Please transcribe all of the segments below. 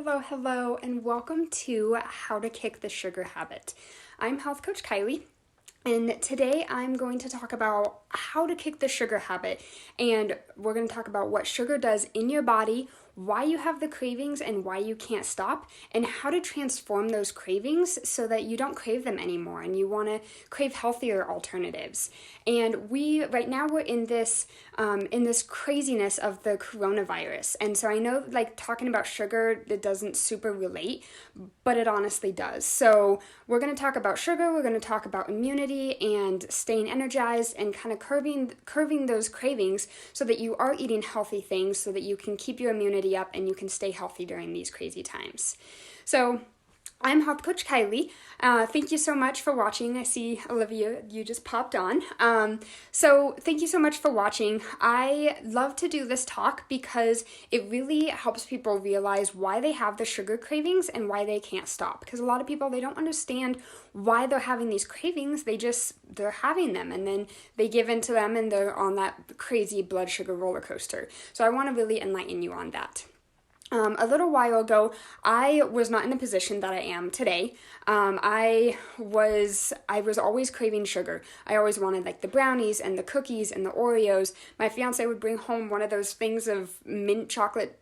Hello, and welcome to How to Kick the Sugar Habit. I'm Health Coach Kylie, and today I'm going to talk about how to kick the sugar habit. And we're going to talk about what sugar does in your body, why you have the cravings and why you can't stop, and how to transform those cravings so that you don't crave them anymore and you want to crave healthier alternatives. And right now we're in this craziness of the coronavirus. And so I know talking about sugar, it doesn't super relate, but it honestly does. So we're going to talk about sugar, we're going to talk about immunity and staying energized and kind of curving those cravings so that you are eating healthy things so that you can keep your immunity up and you can stay healthy during these crazy times. So I'm Health Coach Kylie. Thank you so much for watching. I see Olivia, you just popped on. So thank you so much for watching. I love to do this talk because it really helps people realize why they have the sugar cravings and why they can't stop. Because a lot of people, they don't understand why they're having these cravings. They're having them and then they give into them and they're on that crazy blood sugar roller coaster. So I want to really enlighten you on that. A little while ago, I was not in the position that I am today. I was always craving sugar. I always wanted the brownies and the cookies and the Oreos. My fiance would bring home one of those things of mint chocolate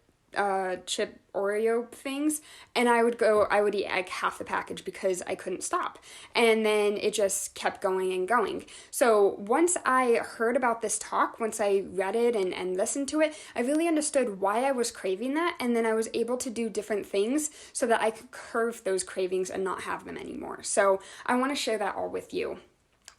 chip Oreo things, and I would eat half the package because I couldn't stop. And then it just kept going and going. So once I heard about this talk, once I read it and listened to it, I really understood why I was craving that, and then I was able to do different things so that I could curve those cravings and not have them anymore. So I want to share that all with you.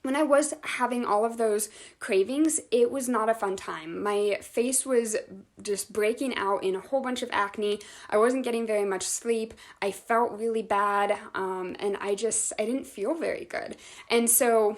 When I was having all of those cravings, it was not a fun time. My face was just breaking out in a whole bunch of acne. I wasn't getting very much sleep. I felt really bad, and I didn't feel very good. And so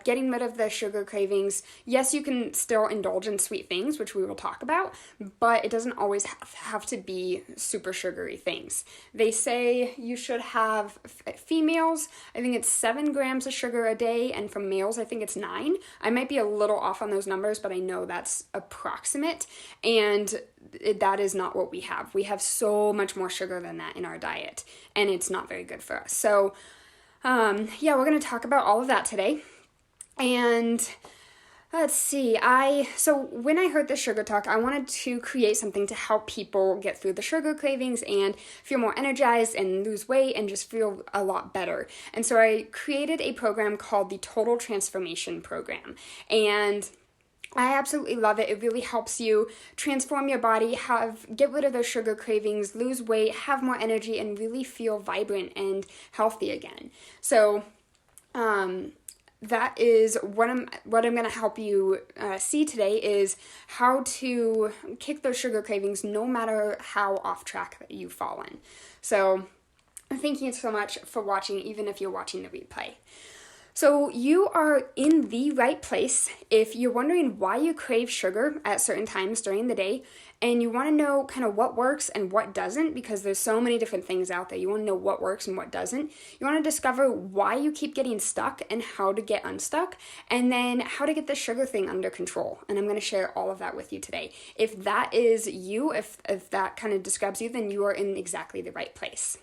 getting rid of the sugar cravings, yes, you can still indulge in sweet things, which we will talk about, but it doesn't always have to be super sugary things. They say you should have, females, I think it's 7 grams of sugar a day, and for males, I think it's 9. I might be a little off on those numbers, but I know that's approximate, and that is not what we have. We have so much more sugar than that in our diet, and it's not very good for us. So, we're going to talk about all of that today. And let's see, so when I heard the sugar talk, I wanted to create something to help people get through the sugar cravings and feel more energized and lose weight and just feel a lot better. And so I created a program called the Total Transformation Program. And I absolutely love it. It really helps you transform your body, get rid of those sugar cravings, lose weight, have more energy, and really feel vibrant and healthy again. So, that is what I'm going to help you see today is how to kick those sugar cravings no matter how off track that you've fallen. So thank you so much for watching, even if you're watching the replay. So you are in the right place if you're wondering why you crave sugar at certain times during the day and you want to know kind of what works and what doesn't, because there's so many different things out there. You want to know what works and what doesn't. You want to discover why you keep getting stuck and how to get unstuck, and then how to get the sugar thing under control. And I'm going to share all of that with you today. If that is you, if that kind of describes you, then you are in exactly the right place.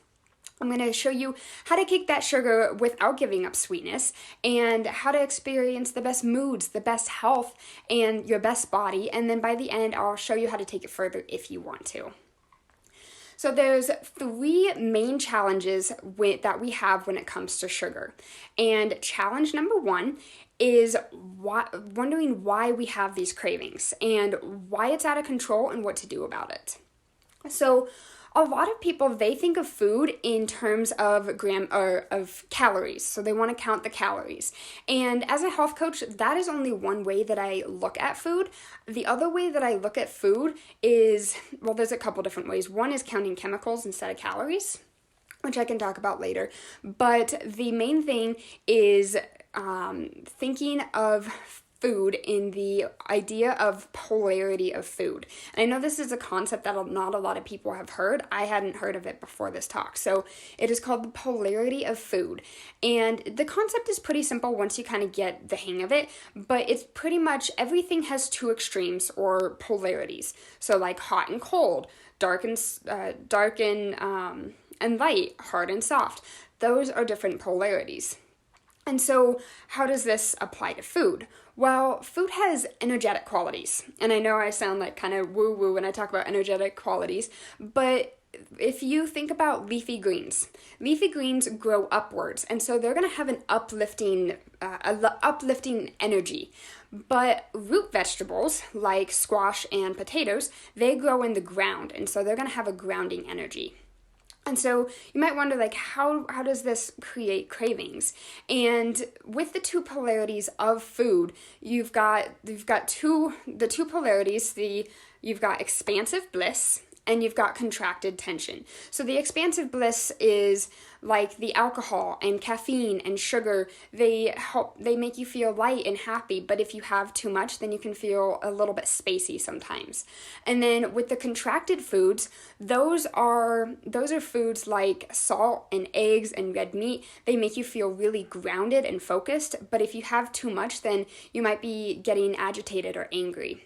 I'm going to show you how to kick that sugar without giving up sweetness and how to experience the best moods, the best health, and your best body. And then by the end, I'll show you how to take it further if you want to. So there's 3 main challenges that we have when it comes to sugar. And challenge number 1 is wondering why we have these cravings and why it's out of control and what to do about it. So a lot of people, they think of food in terms of of calories. So they want to count the calories. And as a health coach, that is only one way that I look at food. The other way that I look at food is, there's a couple different ways. One is counting chemicals instead of calories, which I can talk about later. But the main thing is thinking of food in the idea of polarity of food. And I know this is a concept that not a lot of people have heard. I hadn't heard of it before this talk. So it is called the polarity of food. And the concept is pretty simple once you kind of get the hang of it, but it's pretty much everything has two extremes or polarities. So like hot and cold, dark and light, hard and soft. Those are different polarities. And so how does this apply to food? Well, food has energetic qualities. And I know I sound like kind of woo-woo when I talk about energetic qualities, but if you think about leafy greens grow upwards, and so they're going to have an uplifting energy. But root vegetables, like squash and potatoes, they grow in the ground, and so they're going to have a grounding energy. And so you might wonder, like, how does this create cravings? And with the two polarities of food, you've got the two polarities. You've got expansive bliss and you've got contracted tension. So the expansive bliss is like the alcohol and caffeine and sugar. They make you feel light and happy, but if you have too much, then you can feel a little bit spacey sometimes. And then with the contracted foods, those are foods like salt and eggs and red meat. They make you feel really grounded and focused, but if you have too much, then you might be getting agitated or angry.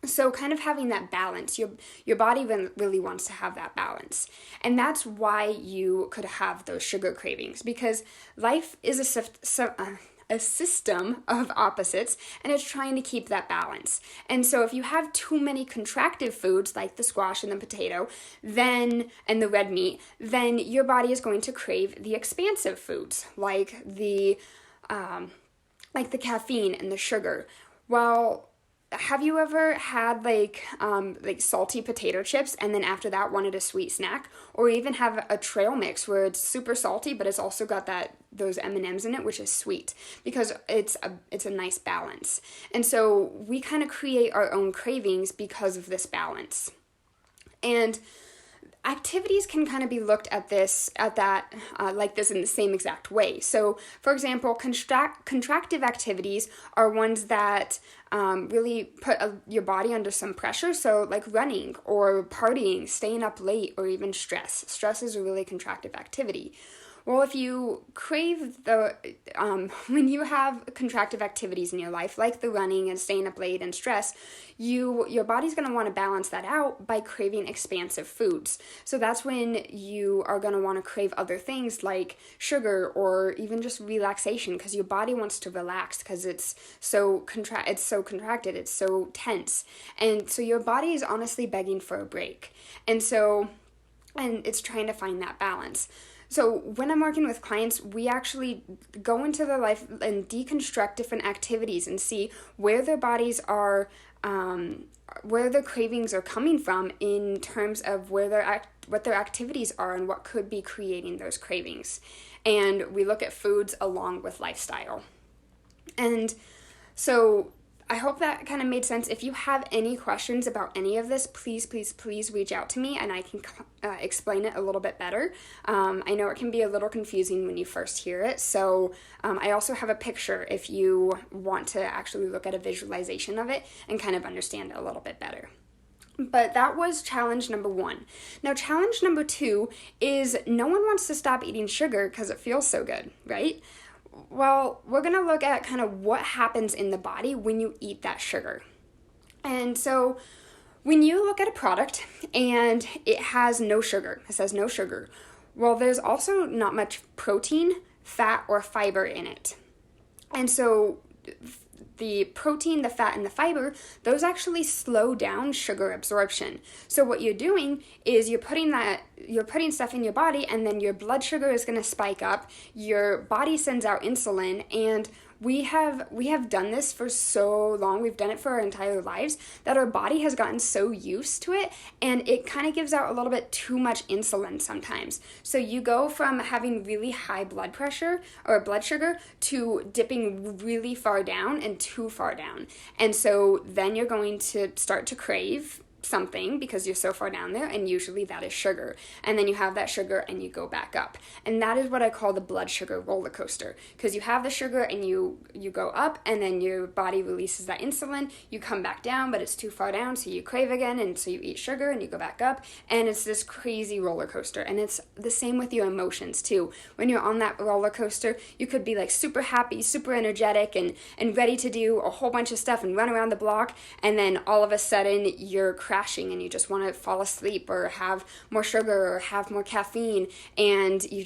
So kind of having that balance, your body really wants to have that balance. And that's why you could have those sugar cravings, because life is a system of opposites, and it's trying to keep that balance. And so if you have too many contractive foods like the squash and the potato, and the red meat, then your body is going to crave the expansive foods like the caffeine and the sugar. Well, have you ever had like salty potato chips and then after that wanted a sweet snack? Or even have a trail mix where it's super salty but it's also got those M&Ms in it, which is sweet, because it's a nice balance. And so we kind of create our own cravings because of this balance. And activities can kind of be looked at like this in the same exact way. So, for example, contractive activities are ones that really put your body under some pressure. So, like running or partying, staying up late, or even stress. Stress is a really contractive activity. Well, if you crave when you have contractive activities in your life, like the running and staying up late and stress, your body's going to want to balance that out by craving expansive foods. So that's when you are going to want to crave other things like sugar or even just relaxation, because your body wants to relax because it's so contracted, it's so tense. And so your body is honestly begging for a break. And it's trying to find that balance. So when I'm working with clients, we actually go into their life and deconstruct different activities and see where their bodies are, where their cravings are coming from in terms of what their activities are and what could be creating those cravings. And we look at foods along with lifestyle. And so I hope that kind of made sense. If you have any questions about any of this, please reach out to me and I can explain it a little bit better. I know it can be a little confusing when you first hear it, so I also have a picture if you want to actually look at a visualization of it and kind of understand it a little bit better. But that was challenge number 1. Now, challenge number 2 is no one wants to stop eating sugar because it feels so good, right? Well, we're going to look at kind of what happens in the body when you eat that sugar. And so when you look at a product and it has no sugar, it says no sugar, well, there's also not much protein, fat, or fiber in it. And so the protein, the fat, and the fiber, those actually slow down sugar absorption. So what you're doing is you're putting stuff in your body, and then your blood sugar is going to spike up. Your body sends out insulin, and we have done this for so long. We've done it for our entire lives that our body has gotten so used to it, and it kind of gives out a little bit too much insulin sometimes. So you go from having really high blood pressure or blood sugar to dipping really far down and too far down. And so then you're going to start to crave something because you're so far down there, and usually that is sugar. And then you have that sugar and you go back up. And that is what I call the blood sugar roller coaster, because you have the sugar and you go up, and then your body releases that insulin, you come back down, but it's too far down, so you crave again, and so you eat sugar and you go back up, and it's this crazy roller coaster. And it's the same with your emotions too. When you're on that roller coaster, you could be like super happy, super energetic, and ready to do a whole bunch of stuff and run around the block, and then all of a sudden you're crashing and you just want to fall asleep or have more sugar or have more caffeine, and you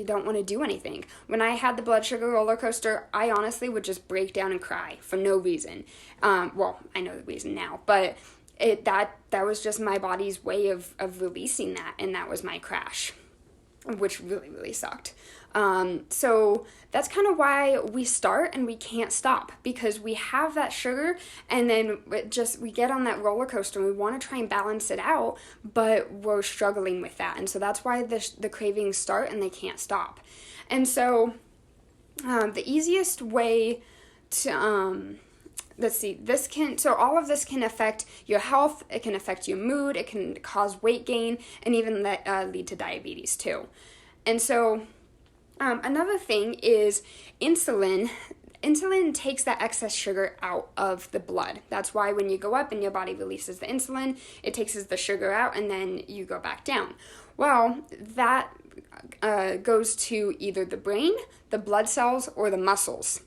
don't want to do anything. When I had the blood sugar roller coaster, I honestly would just break down and cry for no reason. Well, I know the reason now, but that was just my body's way of releasing that, and that was my crash, which really, really sucked. So that's kind of why we start and we can't stop, because we have that sugar, and then we get on that roller coaster and we want to try and balance it out, but we're struggling with that. And so that's why the cravings start and they can't stop. And so the easiest way to, so all of this can affect your health, it can affect your mood, it can cause weight gain, and even lead to diabetes too. And so another thing is insulin. Insulin takes that excess sugar out of the blood. That's why when you go up and your body releases the insulin, it takes the sugar out and then you go back down. Well, that goes to either the brain, the blood cells, or the muscles.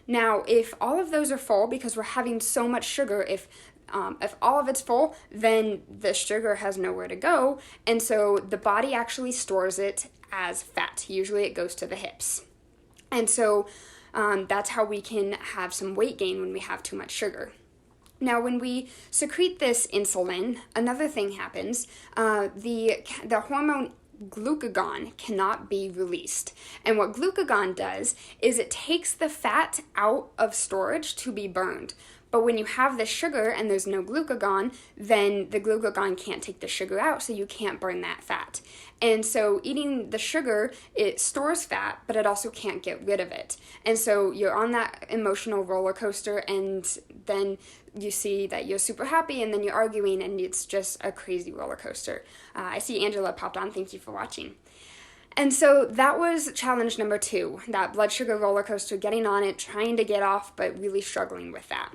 Now, if all of those are full, because we're having so much sugar, if all of it's full, then the sugar has nowhere to go, and so the body actually stores it as fat. Usually it goes to the hips. And so that's how we can have some weight gain when we have too much sugar. Now, when we secrete this insulin, another thing happens. The hormone glucagon cannot be released. And what glucagon does is it takes the fat out of storage to be burned. But when you have the sugar and there's no glucagon, then the glucagon can't take the sugar out, so you can't burn that fat. And so eating the sugar, it stores fat, but it also can't get rid of it. And so you're on that emotional roller coaster, and then you see that you're super happy, and then you're arguing, and it's just a crazy roller coaster. I see Angela popped on. Thank you for watching. And so that was challenge number 2, that blood sugar roller coaster, getting on it, trying to get off, but really struggling with that.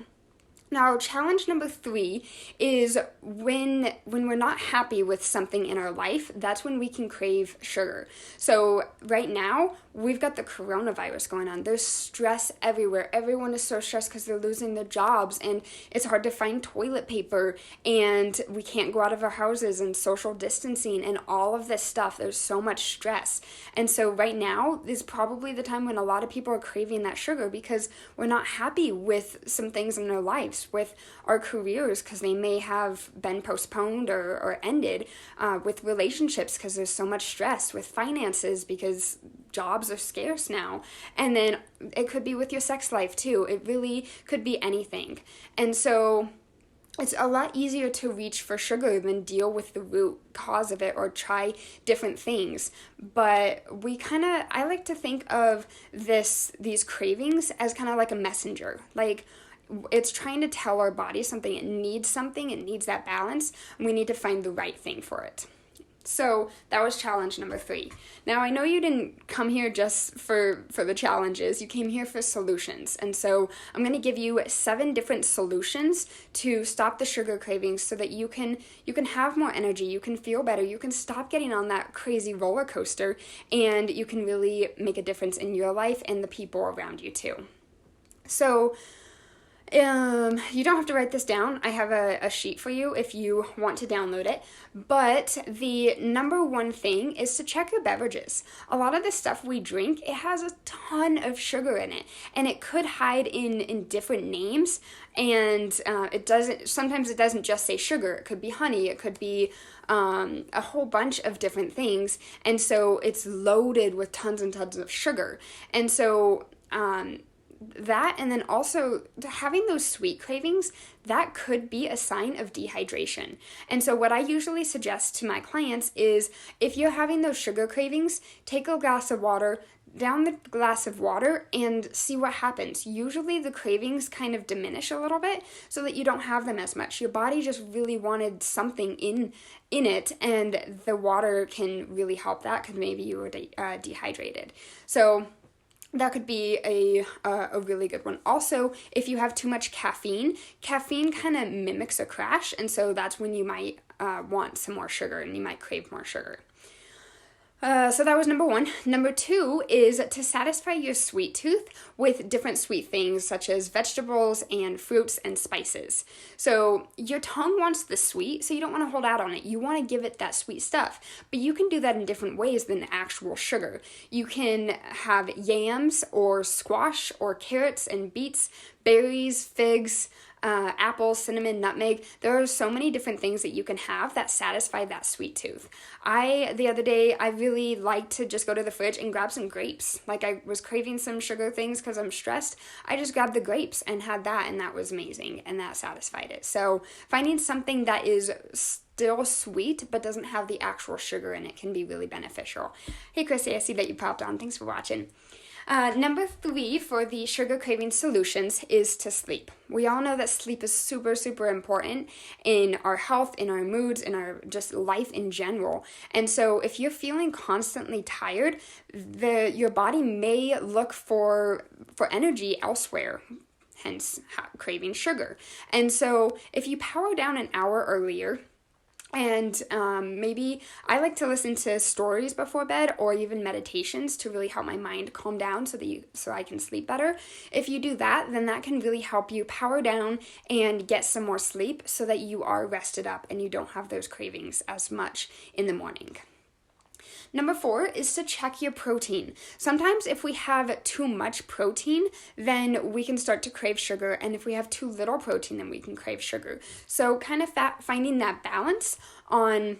Now, challenge number 3 is when we're not happy with something in our life, that's when we can crave sugar. So right now, we've got the coronavirus going on. There's stress everywhere. Everyone is so stressed because they're losing their jobs, and it's hard to find toilet paper, and we can't go out of our houses, and social distancing and all of this stuff. There's so much stress. And so right now is probably the time when a lot of people are craving that sugar, because we're not happy with some things in our lives, with our careers because they may have been postponed or ended, with relationships because there's so much stress, with finances because jobs are scarce now, and then it could be with your sex life too. It really could be anything. And so it's a lot easier to reach for sugar than deal with the root cause of it or try different things. But I like to think of these cravings as kind of like a messenger. Like, it's trying to tell our body something. It needs that balance, and we need to find the right thing for it. So that was challenge number 3. Now, I know you didn't come here just for the challenges. You came here for solutions. And so I'm going to give you 7 different solutions to stop the sugar cravings so that you can have more energy, you can feel better, you can stop getting on that crazy roller coaster, and you can really make a difference in your life and the people around you too. So you don't have to write this down. I have a sheet for you if you want to download it. But the number 1 thing is to check your beverages. A lot of the stuff we drink, it has a ton of sugar in it, and it could hide in different names. And sometimes it doesn't just say sugar. It could be honey. It could be a whole bunch of different things. And so it's loaded with tons and tons of sugar. And so that, and then also having those sweet cravings, that could be a sign of dehydration. And so what I usually suggest to my clients is, if you're having those sugar cravings, take a glass of water, down the glass of water and see what happens. Usually the cravings kind of diminish a little bit so that you don't have them as much. Your body just really wanted something in it, and the water can really help that because maybe you were dehydrated. So that could be a really good one. Also, if you have too much caffeine kind of mimics a crash, and so that's when you might want some more sugar and you might crave more sugar. So that was number 1. Number 2 is to satisfy your sweet tooth with different sweet things such as vegetables and fruits and spices. So your tongue wants the sweet, so you don't want to hold out on it. You want to give it that sweet stuff, but you can do that in different ways than actual sugar. You can have yams or squash or carrots and beets, berries, figs, apples, cinnamon, nutmeg. There are so many different things that you can have that satisfy that sweet tooth. The other day, I really like to just go to the fridge and grab some grapes. Like, I was craving some sugar things because I'm stressed. I just grabbed the grapes and had that, and that was amazing, and that satisfied it. So finding something that is still sweet but doesn't have the actual sugar in it can be really beneficial. Hey Chrissy, I see that you popped on. Thanks for watching. Number 3 for the sugar craving solutions is to sleep. We all know that sleep is super, super important in our health, in our moods, in our just life in general. And so if you're feeling constantly tired, your body may look for energy elsewhere, hence craving sugar. And so if you power down an hour earlier, and maybe I like to listen to stories before bed or even meditations to really help my mind calm down so I can sleep better. If you do that, then that can really help you power down and get some more sleep so that you are rested up and you don't have those cravings as much in the morning. Number 4 is to check your protein. Sometimes if we have too much protein, then we can start to crave sugar, and if we have too little protein, then we can crave sugar. So kind of finding that balance on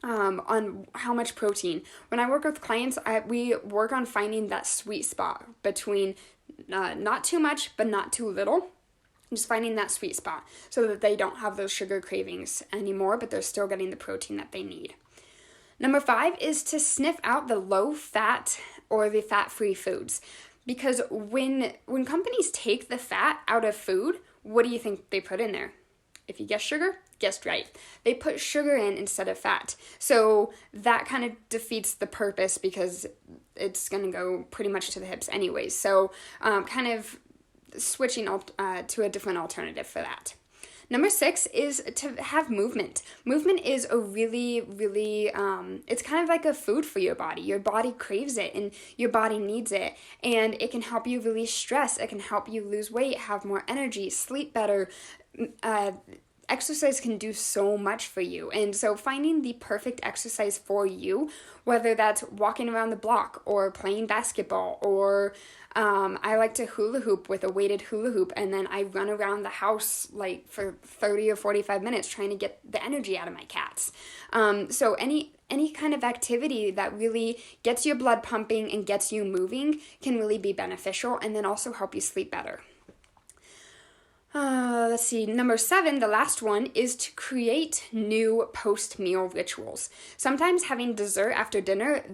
how much protein. When I work with clients, we work on finding that sweet spot between not too much but not too little. Just finding that sweet spot so that they don't have those sugar cravings anymore, but they're still getting the protein that they need. Number 5 is to sniff out the low fat or the fat-free foods. Because when companies take the fat out of food, what do you think they put in there? If you guessed sugar, guessed right. They put sugar in instead of fat. So that kind of defeats the purpose because it's going to go pretty much to the hips anyways. So kind of switching to a different alternative for that. Number 6 is to have movement. Movement is a really, really, it's kind of like a food for your body. Your body craves it and your body needs it. And it can help you release stress. It can help you lose weight, have more energy, sleep better. Exercise can do so much for you. And so finding the perfect exercise for you, whether that's walking around the block or playing basketball or I like to hula hoop with a weighted hula hoop, and then I run around the house like for 30 or 45 minutes trying to get the energy out of my cats. So any kind of activity that really gets your blood pumping and gets you moving can really be beneficial and then also help you sleep better. Let's see, number 7, the last one, is to create new post-meal rituals. Sometimes having dessert after dinner,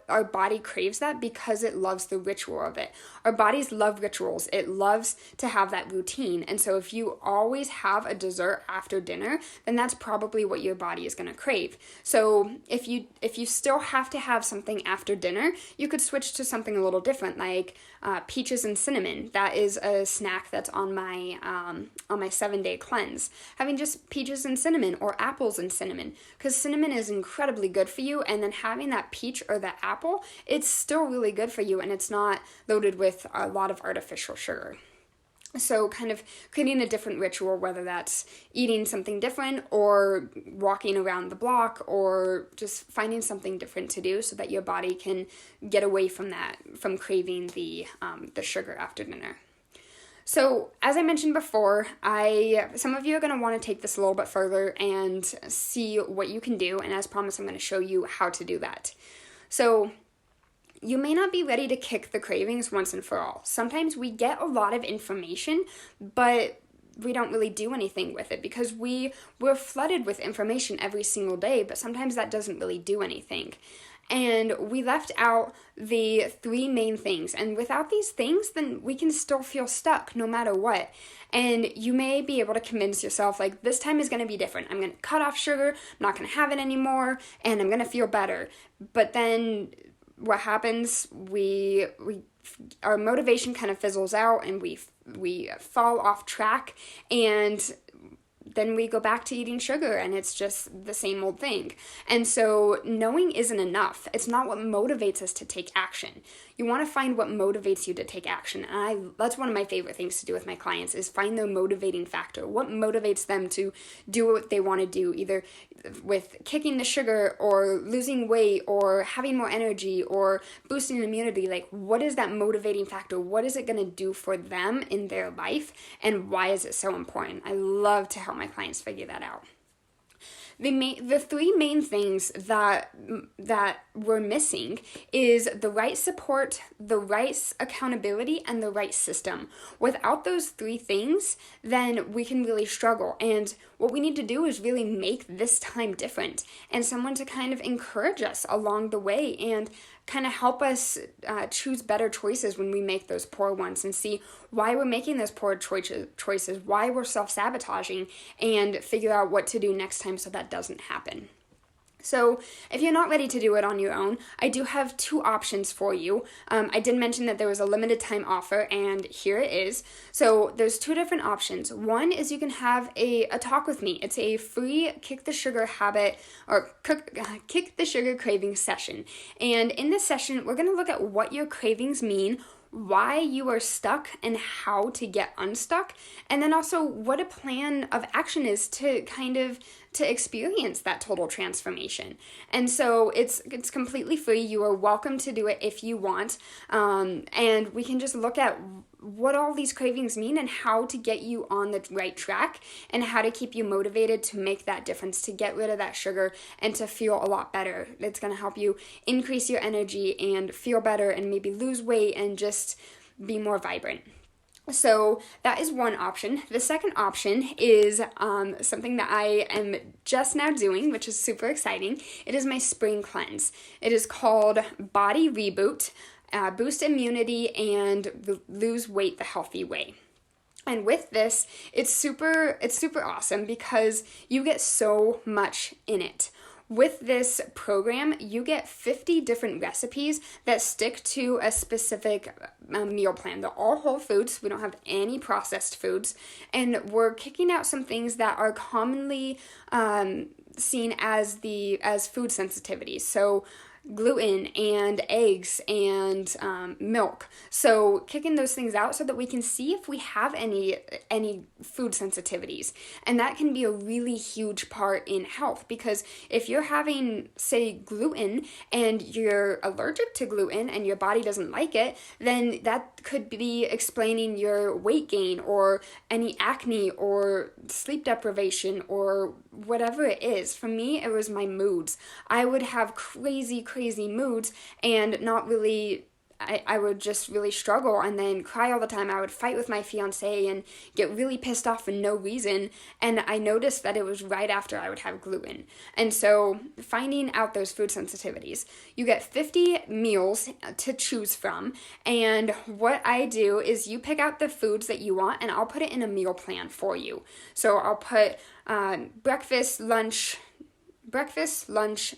our body craves that because it loves the ritual of it. Our bodies love rituals. It loves to have that routine. And so if you always have a dessert after dinner, then that's probably what your body is going to crave. So if you still have to have something after dinner, you could switch to something a little different, like peaches and cinnamon. That is a snack that's on my 7-day cleanse. Having just peaches and cinnamon or apples and cinnamon, because cinnamon is incredibly good for you, and then having that peach or that apple, it's still really good for you, and it's not loaded with a lot of artificial sugar. So kind of creating a different ritual, whether that's eating something different or walking around the block or just finding something different to do so that your body can get away from craving the sugar after dinner. So, as I mentioned before, some of you are going to want to take this a little bit further and see what you can do, and as promised, I'm going to show you how to do that. So, you may not be ready to kick the cravings once and for all. Sometimes we get a lot of information, but really do anything with it because we're flooded with information every single day, but sometimes that doesn't really do anything. And we left out the 3 main things. And without these things, then we can still feel stuck no matter what. And you may be able to convince yourself, like, this time is going to be different. I'm going to cut off sugar, I'm not going to have it anymore, and I'm going to feel better. But then what happens, our motivation kind of fizzles out, and we fall off track, and then we go back to eating sugar, and it's just the same old thing. And so knowing isn't enough. It's not what motivates us to take action. You want to find what motivates you to take action. And that's one of my favorite things to do with my clients is find their motivating factor. What motivates them to do what they want to do, either with kicking the sugar or losing weight or having more energy or boosting immunity. Like, what is that motivating factor? What is it going to do for them in their life? And why is it so important? I love to help my clients figure that out. The 3 main things that we're missing is the right support, the right accountability, and the right system. Without those 3 things, then we can really struggle. And what we need to do is really make this time different, and someone to kind of encourage us along the way and kind of help us choose better choices when we make those poor ones, and see why we're making those poor choices, why we're self-sabotaging, and figure out what to do next time so that doesn't happen. So if you're not ready to do it on your own, I do have 2 options for you. I did mention that there was a limited time offer, and here it is. So there's 2 different options. One is you can have a talk with me. It's a free Kick the Sugar Habit or Kick the Sugar Cravings session. And in this session, we're going to look at what your cravings mean, why you are stuck and how to get unstuck, and then also what a plan of action is to experience that total transformation. And so it's completely free. You are welcome to do it if you want. And we can just look at what all these cravings mean and how to get you on the right track and how to keep you motivated to make that difference, to get rid of that sugar and to feel a lot better. It's going to help you increase your energy and feel better and maybe lose weight and just be more vibrant. So that is one option. The second option is something that I am just now doing, which is super exciting. It is my spring cleanse. It is called Body Reboot, Boost Immunity and Lose Weight the Healthy Way. And with this, it's super awesome because you get so much in it. With this program, you get 50 different recipes that stick to a specific meal plan. They're all whole foods. We don't have any processed foods. And we're kicking out some things that are commonly seen as food sensitivities. So gluten and eggs and milk. So kicking those things out so that we can see if we have any food sensitivities. And that can be a really huge part in health, because if you're having, say, gluten and you're allergic to gluten and your body doesn't like it, then that could be explaining your weight gain or any acne or sleep deprivation or whatever it is. For me, it was my moods. I would have crazy moods and not really, I would just really struggle and then cry all the time. I would fight with my fiance and get really pissed off for no reason. And I noticed that it was right after I would have gluten. And so finding out those food sensitivities, you get 50 meals to choose from. And what I do is you pick out the foods that you want and I'll put it in a meal plan for you. So I'll put breakfast, lunch,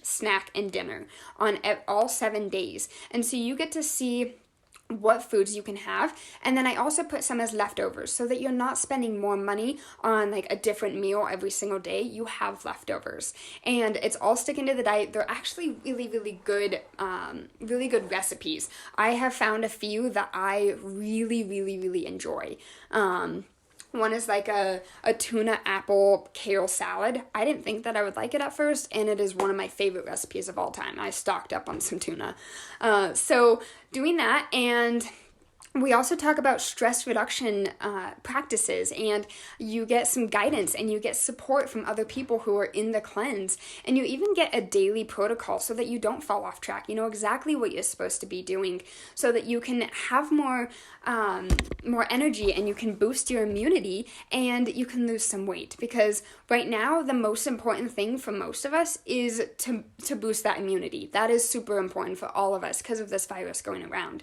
snack, and dinner on all 7 days. And so you get to see what foods you can have. And then I also put some as leftovers so that you're not spending more money on like a different meal every single day. You have leftovers. And it's all sticking to the diet. They're actually really good recipes. I have found a few that I really enjoy. One is like a tuna apple kale salad. I didn't think that I would like it at first, and it is one of my favorite recipes of all time. I stocked up on some tuna. So doing that, and We also talk about stress reduction practices, and you get some guidance and you get support from other people who are in the cleanse, and you even get a daily protocol so that you don't fall off track. You know exactly what you're supposed to be doing so that you can have more energy, and you can boost your immunity, and you can lose some weight, because right now the most important thing for most of us is to boost that immunity. That is super important for all of us because of this virus going around.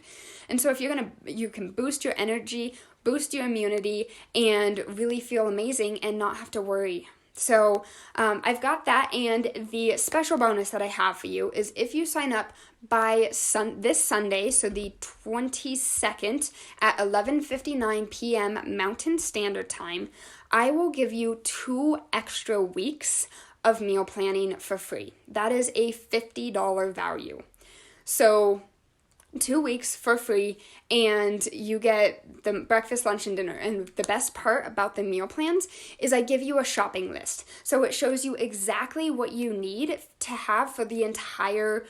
And so if you can boost your energy, boost your immunity, and really feel amazing and not have to worry. So I've got that, and the special bonus that I have for you is if you sign up by this Sunday, so the 22nd at 11:59 p.m. Mountain Standard Time, I will give you 2 extra weeks of meal planning for free. That is a $50 value. So 2 weeks for free, and you get the breakfast, lunch, and dinner. And the best part about the meal plans is I give you a shopping list. So it shows you exactly what you need to have for the entire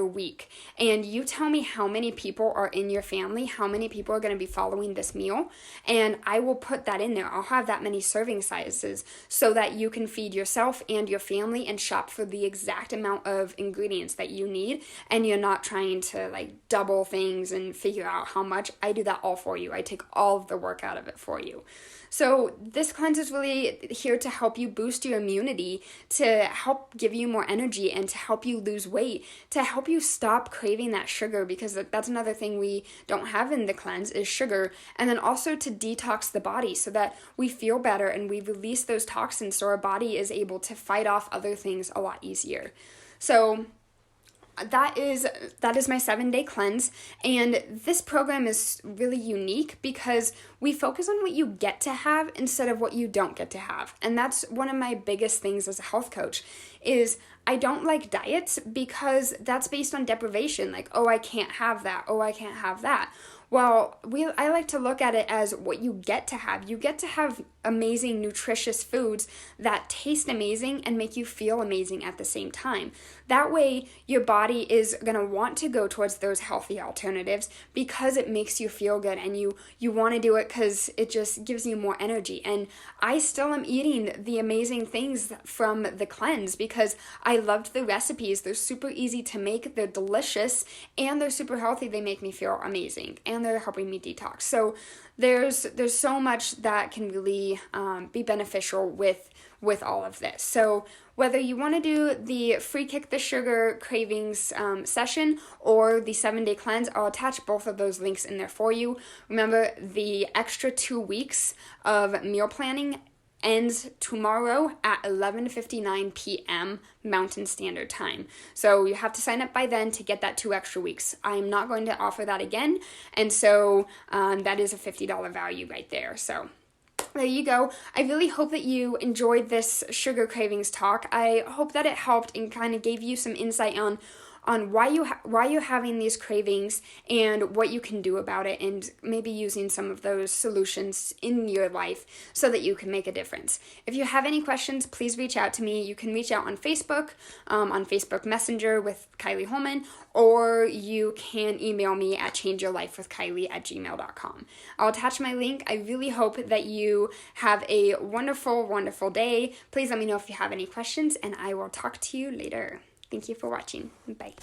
week. And you tell me how many people are in your family, how many people are going to be following this meal, and I will put that in there. I'll have that many serving sizes so that you can feed yourself and your family and shop for the exact amount of ingredients that you need, and you're not trying to like double things and figure out how much. I do that all for you. I take all of the work out of it for you. So this cleanse is really here to help you boost your immunity, to help give you more energy, and to help you lose weight, to help you stop craving that sugar, because that's another thing we don't have in the cleanse is sugar. And then also to detox the body so that we feel better and we release those toxins so our body is able to fight off other things a lot easier. So that is my 7-day cleanse, and this program is really unique because we focus on what you get to have instead of what you don't get to have. And that's one of my biggest things as a health coach is I don't like diets because that's based on deprivation. Like, oh, I can't have that. Oh, I can't have that. Well, I like to look at it as what you get to have. You get to have amazing, nutritious foods that taste amazing and make you feel amazing at the same time. That way, your body is going to want to go towards those healthy alternatives because it makes you feel good, and you want to do it because it just gives you more energy. And I still am eating the amazing things from the cleanse because I loved the recipes. They're super easy to make, they're delicious, and they're super healthy. They make me feel amazing, and they're helping me detox. So there's so much that can really be beneficial with all of this. So whether you want to do the free Kick the Sugar cravings session or the 7-day cleanse, I'll attach both of those links in there for you. Remember, the extra 2 weeks of meal planning ends tomorrow at 11:59 p.m. Mountain Standard Time. So you have to sign up by then to get that 2 extra weeks. I am not going to offer that again, and so that is a $50 value right there. So there you go. I really hope that you enjoyed this sugar cravings talk. I hope that it helped and kind of gave you some insight on why you're having these cravings and what you can do about it, and maybe using some of those solutions in your life so that you can make a difference. If you have any questions, please reach out to me. You can reach out on Facebook Messenger with Kylie Holman, or you can email me at changeyourlifewithkylie@gmail.com. I'll attach my link. I really hope that you have a wonderful, wonderful day. Please let me know if you have any questions, and I will talk to you later. Thank you for watching. Bye.